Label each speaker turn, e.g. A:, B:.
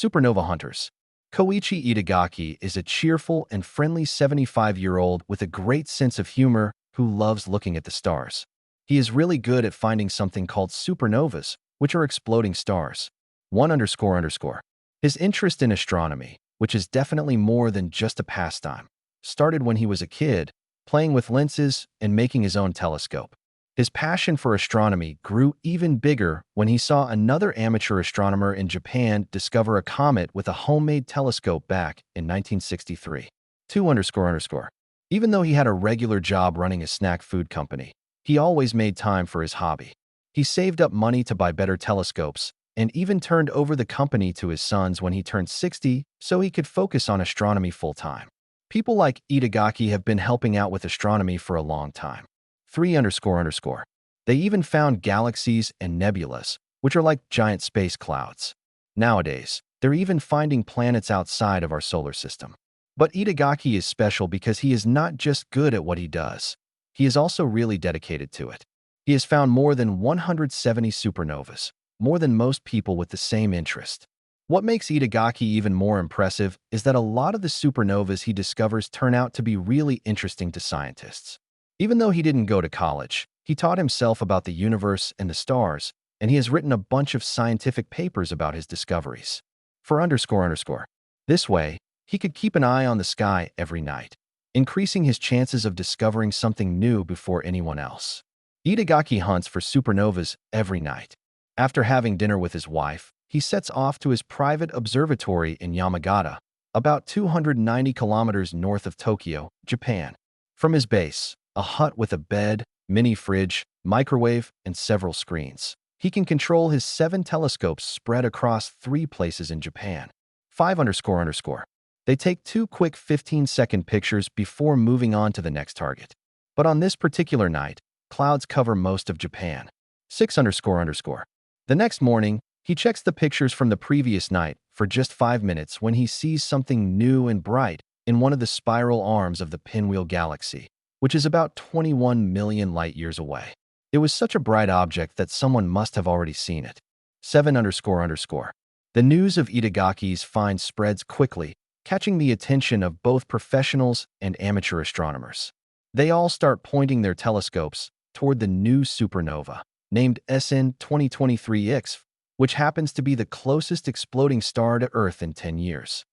A: Supernova hunters. Koichi Itagaki is a cheerful and friendly 75-year-old with a great sense of humor who loves looking at the stars. He is really good at finding something called supernovas, which are exploding stars. 1__. His interest in astronomy, which is definitely more than just a pastime, started when he was a kid, playing with lenses and making his own telescope. His passion for astronomy grew even bigger when he saw another amateur astronomer in Japan discover a comet with a homemade telescope back in 1963. 2__. Even though he had a regular job running a snack food company, he always made time for his hobby. He saved up money to buy better telescopes and even turned over the company to his sons when he turned 60 so he could focus on astronomy full-time. People like Itagaki have been helping out with astronomy for a long time. 3__. They even found galaxies and nebulas, which are like giant space clouds. Nowadays, they're even finding planets outside of our solar system. But Itagaki is special because he is not just good at what he does. He is also really dedicated to it. He has found more than 170 supernovas, more than most people with the same interest. What makes Itagaki even more impressive is that a lot of the supernovas he discovers turn out to be really interesting to scientists. Even though he didn't go to college, he taught himself about the universe and the stars, and he has written a bunch of scientific papers about his discoveries. For__. This way, he could keep an eye on the sky every night, increasing his chances of discovering something new before anyone else. Itagaki hunts for supernovas every night. After having dinner with his wife, he sets off to his private observatory in Yamagata, about 290 kilometers north of Tokyo, Japan. From his base, a hut with a bed, mini fridge, microwave, and several screens, he can control his 7 telescopes spread across 3 places in Japan. 5__. They take 2 quick 15-second pictures before moving on to the next target. But on this particular night, clouds cover most of Japan. 6__. The next morning, he checks the pictures from the previous night for just 5 minutes when he sees something new and bright in one of the spiral arms of the Pinwheel Galaxy, which is about 21 million light-years away. It was such a bright object that someone must have already seen it. 7__. The news of Itagaki's find spreads quickly, catching the attention of both professionals and amateur astronomers. They all start pointing their telescopes toward the new supernova, named SN 2023X, which happens to be the closest exploding star to Earth in 10 years.